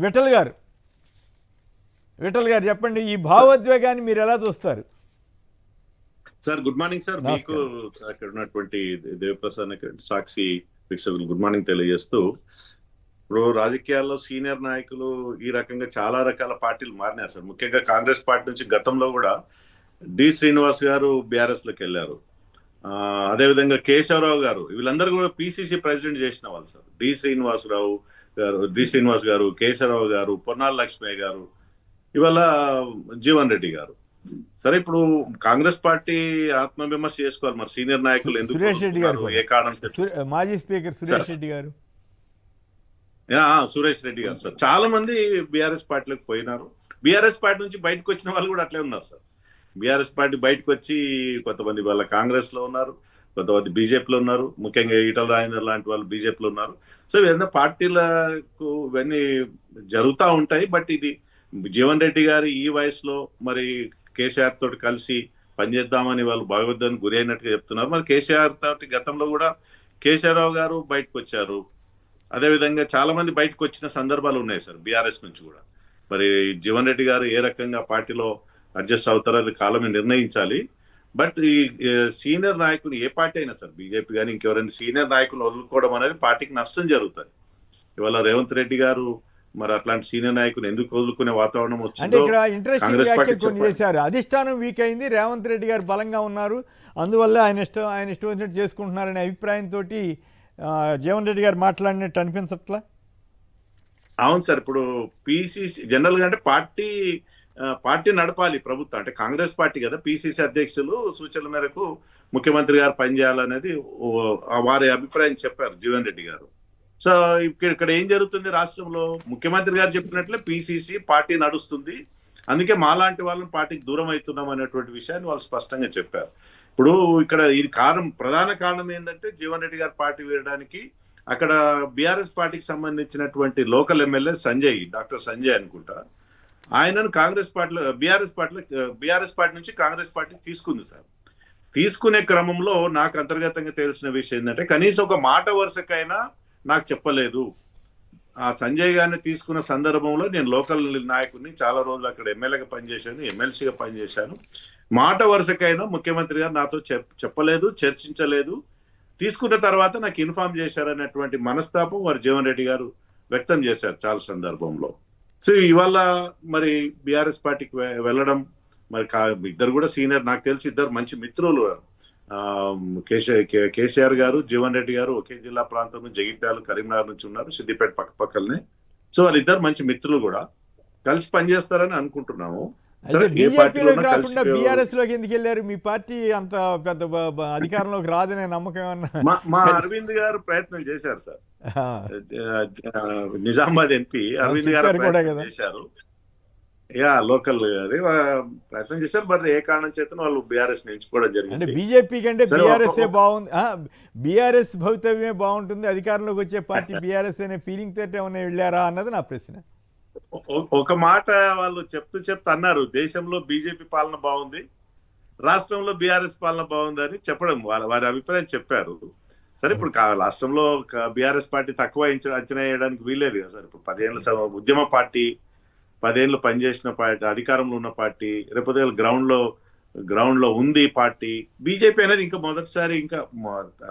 విఠల్ గారు చెప్పండి, ఈ భావోద్వేగాన్ని మీరు ఎలా చూస్తారు? Sir good morning sir. మీకు అక్కడ ఉన్నటువంటి దేవప్రసాద్ సాక్షి వీక్షకులు గుడ్ మార్నింగ్ తెలియజేస్తూ, ఇప్పుడు రాజకీయాల్లో సీనియర్ నాయకులు ఈ రకంగా చాలా రకాల పార్టీలు మారినారు సార్. ముఖ్యంగా కాంగ్రెస్ పార్టీ నుంచి గతంలో కూడా డి శ్రీనివాస్ గారు బీఆర్ఎస్ లోకి వెళ్ళారు. అదేవిధంగా కేశవరావు గారు, వీళ్ళందరూ కూడా పిసిసి ప్రెసిడెంట్ చేసిన వాళ్ళు సార్. డి శ్రీనివాస్ గారు, కేశవరావు గారు, పొన్నాల లక్ష్మయ్య గారు, ఇవాళ జీవన్ రెడ్డి గారు. సరే, ఇప్పుడు కాంగ్రెస్ పార్టీ ఆత్మవిమర్శ చేసుకోవాలి. మరి సీనియర్ నాయకులు ఎందుకు సురేష్ రెడ్డి గారు, ఏ కారణం, మాజీ స్పీకర్ సురేష్ రెడ్డి గారు సార్ చాలా మంది బీఆర్ఎస్ పార్టీలోకి పోయినారు. బీఆర్ఎస్ పార్టీ నుంచి బయటకు వచ్చిన వాళ్ళు కూడా అట్లే ఉన్నారు సార్. బీఆర్ఎస్ పార్టీ బయటకు వచ్చి కొంతమంది వాళ్ళ కాంగ్రెస్ లో ఉన్నారు, కొంతమంది బీజేపీలో ఉన్నారు. ముఖ్యంగా ఈటల రాజేందర్ లాంటి వాళ్ళు బీజేపీలో ఉన్నారు. సో ఇవన్నీ పార్టీలకు ఇవన్నీ జరుగుతూ ఉంటాయి. బట్ ఇది జీవన్ రెడ్డి గారు ఈ వయసులో మరి కేసీఆర్ తోటి కలిసి పనిచేద్దామని వాళ్ళు భాగవద్దానికి గురి అయినట్టుగా చెప్తున్నారు. మరి కేసీఆర్ తోటి గతంలో కూడా కేశవరావు గారు బయటకు వచ్చారు. అదేవిధంగా చాలా మంది బయటకు వచ్చిన సందర్భాలు ఉన్నాయి సార్ బీఆర్ఎస్ నుంచి కూడా. మరి జీవన్ రెడ్డి గారు ఏ రకంగా పార్టీలో అడ్జస్ట్ అవుతారో అది కాలమే నిర్ణయించాలి. బట్ ఈ సీనియర్ నాయకులు ఏ పార్టీ అయినా సార్, బీజేపీ కానీ ఇంకెవరైనా సీనియర్ నాయకులు వదులుకోవడం అనేది పార్టీకి నష్టం జరుగుతుంది. ఇవాళ రేవంత్ రెడ్డి గారు మరి అట్లాంటి సీనియర్ నాయకులు ఎందుకు వదులుకునే వాతావరణం వచ్చింది. ఇక్కడ ఇంట్రెస్టింగ్ వ్యాఖ్యలు కొన్ని చేశారు. అధిష్టానం వీక్ అయింది, రేవంత్ రెడ్డి గారు బలంగా ఉన్నారు, అందువల్ల ఆయన ఇష్టం వచ్చినట్టు చేసుకుంటున్నారనే అభిప్రాయంతో జీవన్ రెడ్డి గారు మాట్లాడినట్టు అనిపించట్లా? అవును సార్. ఇప్పుడు పిసిసి జనరల్ గా అంటే పార్టీ నడపాలి ప్రభుత్వం, అంటే కాంగ్రెస్ పార్టీ కదా. పిసిసి అధ్యక్షులు సూచనల మేరకు ముఖ్యమంత్రి గారు పనిచేయాలనేది వారి అభిప్రాయం చెప్పారు జీవన్ రెడ్డి గారు. సో ఇక్కడ ఏం జరుగుతుంది రాష్ట్రంలో, ముఖ్యమంత్రి గారు చెప్పినట్లే పిసిసి పార్టీ నడుస్తుంది, అందుకే మాలాంటి వాళ్ళని పార్టీకి దూరం అవుతున్నాం అనేటువంటి విషయాన్ని వాళ్ళు స్పష్టంగా చెప్పారు. ఇప్పుడు ఇక్కడ ఇది ప్రధాన కారణం ఏంటంటే జీవన్ రెడ్డి గారు పార్టీ వేయడానికి అక్కడ బీఆర్ఎస్ పార్టీకి సంబంధించినటువంటి లోకల్ ఎమ్మెల్యే డాక్టర్ సంజయ్ అనుకుంటా, ఆయనను బీఆర్ఎస్ పార్టీ నుంచి కాంగ్రెస్ పార్టీ తీసుకుంది సార్. తీసుకునే క్రమంలో నాకు అంతర్గతంగా తెలిసిన విషయం ఏంటంటే, కనీసం ఒక మాట వరుసకైనా నాకు చెప్పలేదు. ఆ సంజయ్ గారిని తీసుకున్న సందర్భంలో నేను లోకల్ నాయకుడిని, చాలా రోజులు అక్కడ ఎమ్మెల్యేగా పనిచేశాను, ఎమ్మెల్సీగా పనిచేశాను, మాట వరుసకైనా ముఖ్యమంత్రి గారు నాతో చెప్పలేదు, చర్చించలేదు, తీసుకున్న తర్వాత నాకు ఇన్ఫార్మ్ చేశారనేటువంటి మనస్తాపం వారు జీవన్ రెడ్డి గారు వ్యక్తం చేశారు చాలా సందర్భంలో. సో ఇవాళ మరి బీఆర్ఎస్ పార్టీకి వెళ్ళడం, మరి ఇద్దరు కూడా సీనియర్, నాకు తెలిసి ఇద్దరు మంచి మిత్రులు, కేసీఆర్ గారు, జీవన్ రెడ్డి గారు ఒకే జిల్లా ప్రాంతం, జగిత్యాల, కరీంనగర్ నుంచి ఉన్నారు, సిద్దిపేట పక్కపక్కలనే. సో వాళ్ళిద్దరు మంచి మిత్రులు కూడా, కలిసి పనిచేస్తారని అనుకుంటున్నాము. బీజేపీలోకి రాకుండా బీఆర్ఎస్ లోకి ఎందుకు వెళ్ళారు? మీ పార్టీ అంత పెద్ద అధికారంలోకి రాదనే నమ్మకం ఏమన్నా? మా అరవింద్ గారు ప్రయత్నం చేశారు సార్, నిజామాబాద్ ఎంపీ అరవింద్ గారు ప్రయత్నం చేశారు, లోకల్ ప్రయత్నం చేశారు. బట్ ఏ కారణం చేత వాళ్ళు బీఆర్ఎస్ ఎంచుకోవడం జరిగింది. అంటే బీజేపీ కంటే బీఆర్ఎస్ బాగుంది, బీఆర్ఎస్ భవితవ్యమే బాగుంటుంది, అధికారంలోకి వచ్చే పార్టీ బీఆర్ఎస్ అనే ఫీలింగ్ తోటి ఏమైనా వెళ్ళారా అన్నది నా ప్రశ్న. ఒక మాట వాళ్ళు చెప్తూ అన్నారు, దేశంలో బీజేపీ పాలన బాగుంది, రాష్ట్రంలో బీఆర్ఎస్ పాలన బాగుంది అని చెప్పడం, వారి అభిప్రాయం చెప్పారు. సరే, ఇప్పుడు రాష్ట్రంలో బీఆర్ఎస్ పార్టీ తక్కువ అంచనా వేయడానికి వీల్లేదు కదా సార్. ఇప్పుడు 10 ఏళ్ళ ఉద్యమ పార్టీ, 10 ఏళ్ళు పనిచేసిన పార్టీ, అధికారంలో ఉన్న పార్టీ, రేపొద్దు గ్రౌండ్ లో ఉంది పార్టీ. బీజేపీ అనేది ఇంకా మొదటిసారి, ఇంకా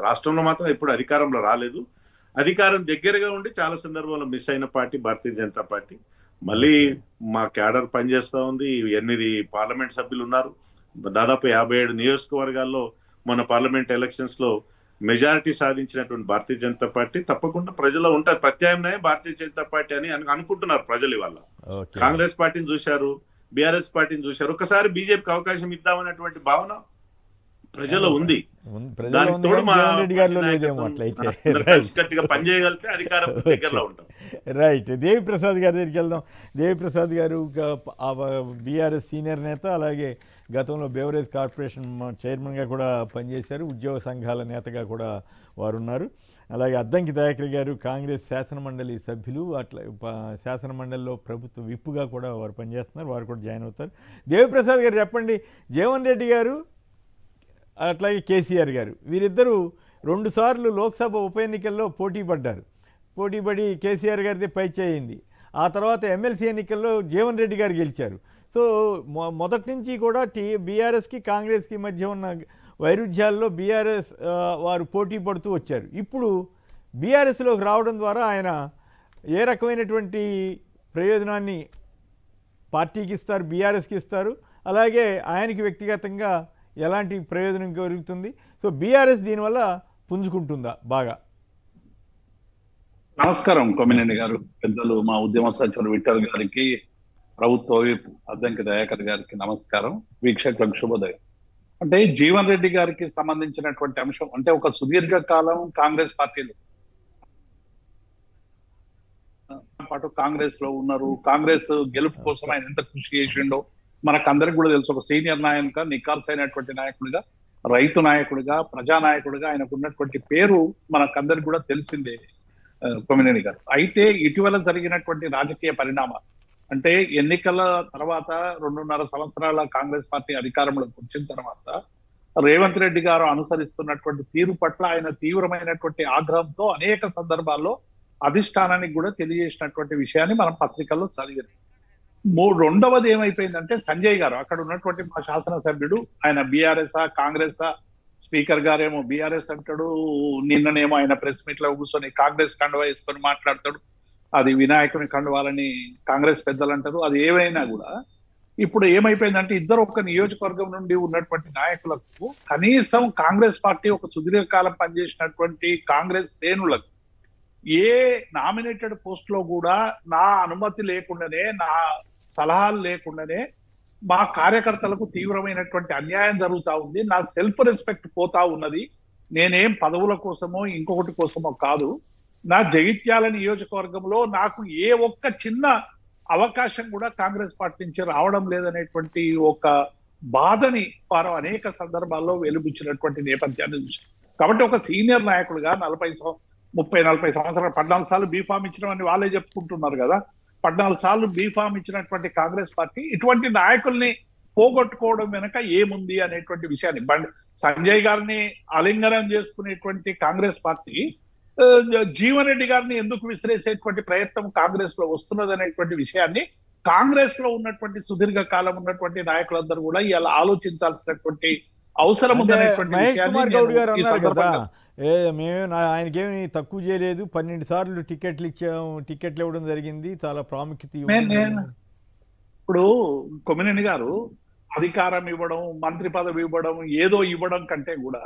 రాష్ట్రంలో మాత్రం ఎప్పుడు అధికారంలో రాలేదు. అధికారం దగ్గరగా ఉండి చాలా సందర్భంలో మిస్ అయిన పార్టీ భారతీయ జనతా పార్టీ. మళ్ళీ మా క్యాడర్ పనిచేస్తూ ఉంది, 8 పార్లమెంట్ సభ్యులు ఉన్నారు, దాదాపు 57 నియోజకవర్గాల్లో మన పార్లమెంట్ ఎలక్షన్స్ లో మెజారిటీ సాధించినటువంటి భారతీయ జనతా పార్టీ తప్పకుండా ప్రజల్లో ఉంటుంది. ప్రత్యామ్నాయం భారతీయ జనతా పార్టీ అని అనుకుంటున్నారు ప్రజలు. ఇవాళ కాంగ్రెస్ పార్టీని చూశారు, బీఆర్ఎస్ పార్టీని చూశారు, ఒకసారి బీజేపీకి అవకాశం ఇద్దామనేటువంటి భావన ప్రజల్లో ఉంది. దానికి తోడు గట్టిగా పనిచేయగలిగితే అధికారం దగ్గరలో ఉంటాం. రైట్, దేవిప్రసాద్ గారి దగ్గరికి వెళ్దాం. దేవిప్రసాద్ గారు బీఆర్ఎస్ సీనియర్ నేత, అలాగే గతంలో బెవరేజ్ కార్పొరేషన్ చైర్మన్గా కూడా పనిచేశారు, ఉద్యోగ సంఘాల నేతగా కూడా వారు ఉన్నారు. అలాగే అద్దంకి దయాకర్ గారు కాంగ్రెస్ శాసనమండలి సభ్యులు, అట్లా శాసనమండలిలో ప్రభుత్వ విప్పుగా కూడా వారు పనిచేస్తున్నారు, వారు కూడా జాయిన్ అవుతారు. దేవిప్రసాద్ గారు చెప్పండి, జీవన్ రెడ్డి గారు అట్లాగే కేసీఆర్ గారు వీరిద్దరూ 2 సార్లు లోక్సభ ఉప ఎన్నికల్లో పోటీపడి కేసీఆర్ గారిది పై చేయింది. ఆ తర్వాత ఎమ్మెల్సీ ఎన్నికల్లో జీవన్ రెడ్డి గారు గెలిచారు. సో మొదటి నుంచి కూడా బీఆర్ఎస్కి కాంగ్రెస్కి మధ్య ఉన్న వైరుధ్యాల్లో బీఆర్ఎస్ వారు పోటీ పడుతూ వచ్చారు. ఇప్పుడు బీఆర్ఎస్లోకి రావడం ద్వారా ఆయన ఏ రకమైనటువంటి ప్రయోజనాన్ని పార్టీకి ఇస్తారు, బీఆర్ఎస్కి ఇస్తారు, అలాగే ఆయనకి వ్యక్తిగతంగా ఎలాంటి ప్రయోజనం కలుగుతుంది? సో బీఆర్ఎస్ దీనివల్ల పుంజుకుంటుందా బాగా? నమస్కారం కొమ్మినేని గారు, పెద్దలు మా ఉద్యమ సచివులు విఠల్ గారికి, ప్రభుత్వ విప్ అద్దంకి దయాకర్ గారికి నమస్కారం. వీక్షకులకు శుభోదయం. అంటే జీవన్ రెడ్డి గారికి సంబంధించినటువంటి అంశం అంటే ఒక సుదీర్ఘ కాలం కాంగ్రెస్ పార్టీలో పాటు కాంగ్రెస్ లో ఉన్నారు. కాంగ్రెస్ గెలుపు కోసం ఆయన ఎంత కృషి చేసిండో మనకందరికి కూడా తెలుసు. ఒక సీనియర్ నాయకుగా, నికార్స్ అయినటువంటి నాయకుడిగా, రైతు నాయకుడిగా, ప్రజానాయకుడిగా ఆయనకు ఉన్నటువంటి పేరు మనకందరికి కూడా తెలిసిందే కొమ్మినేని గారు. అయితే ఇటీవల జరిగినటువంటి రాజకీయ పరిణామాలు అంటే ఎన్నికల తర్వాత 2.5 సంవత్సరాల కాంగ్రెస్ పార్టీ అధికారంలోకి వచ్చిన తర్వాత రేవంత్ రెడ్డి గారు అనుసరిస్తున్నటువంటి తీరు పట్ల ఆయన తీవ్రమైనటువంటి ఆగ్రహంతో అనేక సందర్భాల్లో అధిష్టానానికి కూడా తెలియజేసినటువంటి విషయాన్ని మనం పత్రికల్లో చదివారు. రెండవది ఏమైపోయిందంటే సంజయ్ గారు, అక్కడ ఉన్నటువంటి మా శాసనసభ్యుడు, ఆయన బీఆర్ఎస్ఆ కాంగ్రెసా, స్పీకర్ గారేమో బీఆర్ఎస్ అంటాడు, నిన్ననేమో ఆయన ప్రెస్ మీట్ లో కూర్చొని కాంగ్రెస్ కండువా వేసుకొని మాట్లాడతాడు. అది వినాయకుని కండువాలని కాంగ్రెస్ పెద్దలు అంటారు. అది ఏమైనా కూడా ఇప్పుడు ఏమైపోయిందంటే ఇద్దరు ఒక నియోజకవర్గం నుండి ఉన్నటువంటి నాయకులకు కనీసం కాంగ్రెస్ పార్టీ ఒక సుదీర్ఘకాలం పనిచేసినటువంటి కాంగ్రెస్ శ్రేణులకు ఏ నామినేటెడ్ పోస్ట్ లో కూడా నా అనుమతి లేకుండానే, నా సలహాలు లేకుండానే మా కార్యకర్తలకు తీవ్రమైనటువంటి అన్యాయం జరుగుతా ఉంది. నా సెల్ఫ్ రెస్పెక్ట్ పోతా ఉన్నది. నేనేం పదవుల కోసమో ఇంకొకటి కోసమో కాదు. నా జగిత్యాల నియోజకవర్గంలో నాకు ఏ ఒక్క చిన్న అవకాశం కూడా కాంగ్రెస్ పార్టీ నుంచి రావడం లేదనేటువంటి ఒక బాధని వారు అనేక సందర్భాల్లో వెలుబుచ్చినటువంటి నేపథ్యాన్ని చూసి, కాబట్టి ఒక సీనియర్ నాయకుడిగా 30-40 సంవత్సరాలు 14 సార్లు బీఫామ్ ఇచ్చినామని వాళ్ళే చెప్పుకుంటున్నారు కదా. 14 సార్లు బీఫామ్ ఇచ్చినటువంటి కాంగ్రెస్ పార్టీ ఇటువంటి నాయకుల్ని పోగొట్టుకోవడం వెనక ఏముంది అనేటువంటి విషయాన్ని సంజయ్ గారిని ఆలింగనం చేసుకునేటువంటి కాంగ్రెస్ పార్టీ జీవన్ రెడ్డి గారిని ఎందుకు విసిరేసేటువంటి ప్రయత్నం కాంగ్రెస్ లో వస్తున్నది అనేటువంటి విషయాన్ని కాంగ్రెస్ లో ఉన్నటువంటి సుదీర్ఘ కాలం ఉన్నటువంటి నాయకులందరూ కూడా ఇలా ఆలోచించాల్సినటువంటి అవసరం ఉందనేటువంటి మహేష్ కుమార్ గౌడ్ గారు అన్నారు కదా, మేము ఆయనకేమి తక్కువ చేయలేదు, 12 సార్లు టికెట్లు ఇవ్వడం జరిగింది, చాలా ప్రాముఖ్యత. ఇప్పుడు కొమ్మినేని గారు అధికారం ఇవ్వడం, మంత్రి పదవి ఇవ్వడం, ఏదో ఇవ్వడం కంటే కూడా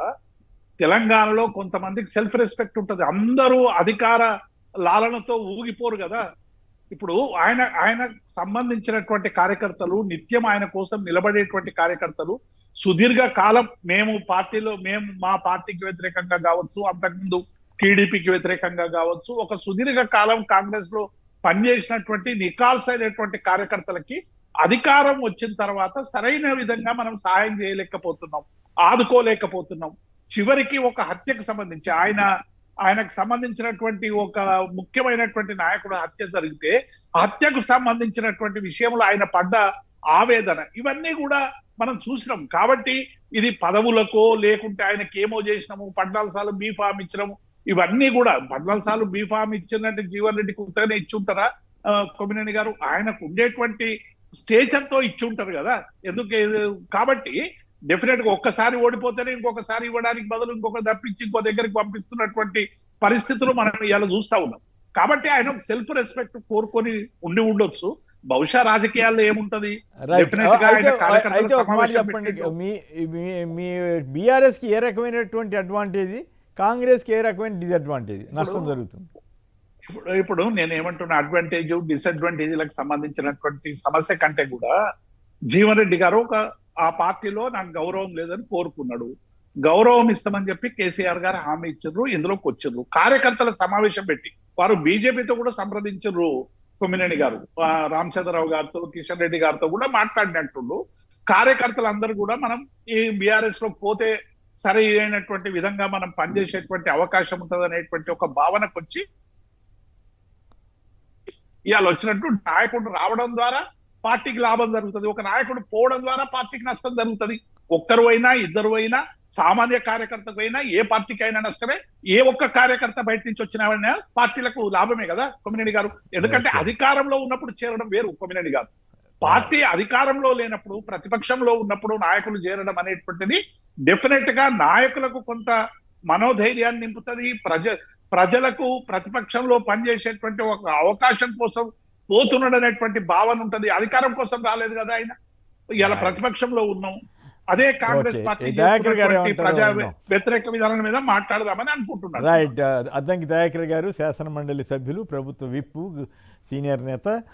తెలంగాణలో కొంతమందికి సెల్ఫ్ రెస్పెక్ట్ ఉంటుంది. అందరూ అధికార లాలనతో ఊగిపోరు కదా. ఇప్పుడు ఆయన సంబంధించినటువంటి కార్యకర్తలు, నిత్యం ఆయన కోసం నిలబడేటువంటి కార్యకర్తలు సుదీర్ఘ కాలం మేము మా పార్టీకి వ్యతిరేకంగా కావచ్చు, అంతకుముందు టీడీపీకి వ్యతిరేకంగా కావచ్చు, ఒక సుదీర్ఘ కాలం కాంగ్రెస్ లో పనిచేసినటువంటి నికాల్స్ అయినటువంటి కార్యకర్తలకి అధికారం వచ్చిన తర్వాత సరైన విధంగా మనం సహాయం చేయలేకపోతున్నాం, ఆదుకోలేకపోతున్నాం. చివరికి ఒక హత్యకు సంబంధించి ఆయనకు సంబంధించినటువంటి ఒక ముఖ్యమైనటువంటి నాయకుడు హత్య జరిగితే హత్యకు సంబంధించినటువంటి విషయంలో ఆయన పడ్డ ఆవేదన ఇవన్నీ కూడా మనం చూసినాం. కాబట్టి ఇది పదవులకో లేకుంటే ఆయనకి ఏమో చేసినాము, 14 సార్లు బీఫామ్ ఇచ్చినాము, ఇవన్నీ కూడా 14 సార్లు బీఫామ్ ఇచ్చినట్టు జీవన్ రెడ్డికి ఉత్తగానే ఇచ్చి ఉంటారా కొమ్మినేని గారు? ఆయనకు ఉండేటువంటి స్టేచర్ తో ఇచ్చి ఉంటారు కదా. కాబట్టి డెఫినెట్ గా ఒక్కసారి ఓడిపోతేనే ఇంకొకసారి ఇవ్వడానికి బదులు ఇంకొకరు తప్పించి ఇంకో దగ్గరికి పంపిస్తున్నటువంటి పరిస్థితులు మనం ఇలా చూస్తా ఉన్నాం. కాబట్టి ఆయన సెల్ఫ్ రెస్పెక్ట్ కోరుకొని ఉండొచ్చు. బహుశా రాజకీయాల్లో ఏముంటది. అయితే ఒక మాట చెప్పండి, మీ బీఆర్ఎస్ కి ఏ రకమైనటువంటి అడ్వాంటేజ్, కాంగ్రెస్ కి ఏ రకమైన డిసడ్వాంటేజ్, నష్టం జరుగుతుంది? ఇప్పుడు నేను ఏమంటున్నా, అడ్వాంటేజ్ డిసడ్వాంటేజ్లకు సంబంధించినటువంటి సమస్య కంటే కూడా జీవన్ రెడ్డి గారు ఆ పార్టీలో నాకు గౌరవం లేదని కోరుకున్నాడు. గౌరవం ఇస్తామని చెప్పి కేసీఆర్ గారు హామీ ఇచ్చారు, ఇందులోకి వచ్చిండ్రు. కార్యకర్తల సమావేశం పెట్టి వారు బీజేపీతో కూడా సంప్రదించారు. కొమ్మినేని గారు రామచంద్రరావు గారితో, కిషన్ రెడ్డి గారితో కూడా మాట్లాడినట్టుండు. కార్యకర్తలందరూ కూడా మనం ఈ బీఆర్ఎస్ లో పోతే సరైనటువంటి విధంగా మనం పనిచేసేటువంటి అవకాశం ఉంటుంది అనేటువంటి ఒక భావనకు వచ్చి ఇవాళ వచ్చినట్టు నాయకుడు రావడం ద్వారా పార్టీకి లాభం జరుగుతుంది, ఒక నాయకుడు పోవడం ద్వారా పార్టీకి నష్టం జరుగుతుంది. ఒక్కరు అయినా ఇద్దరు అయినా సామాన్య కార్యకర్తకు అయినా ఏ పార్టీకి అయినా నష్టమే. ఏ ఒక్క కార్యకర్త బయట నుంచి వచ్చిన పార్టీలకు లాభమే కదా కొమ్మినేని గారు. ఎందుకంటే Okay. అధికారంలో ఉన్నప్పుడు చేరడం వేరు కొమ్మినేని గారు. పార్టీ అధికారంలో లేనప్పుడు ప్రతిపక్షంలో ఉన్నప్పుడు నాయకులు చేరడం అనేటువంటిది డెఫినెట్ గా నాయకులకు కొంత మనోధైర్యాన్ని నింపుతుంది. ప్రజలకు ప్రతిపక్షంలో పనిచేసేటువంటి ఒక అవకాశం కోసం పోతున్నాడు అనేటువంటి భావన ఉంటది. అధికారం కోసం రాలేదు కదా ఆయన. ఇలా Right. ప్రతిపక్షంలో ఉన్నాం. అదే కాంగ్రెస్ Okay. పార్టీ దయాకర్ గారు చేస్తున్నటువంటి ఏమంటారో ప్రజా విందాం. వ్యతిరేక విధానం మీద మాట్లాడదామని అనుకుంటున్నాను. రైట్. అద్దంకి దయాకర్ గారు శాసన మండలి సభ్యులు, ప్రభుత్వ విప్, సీనియర్ నేత.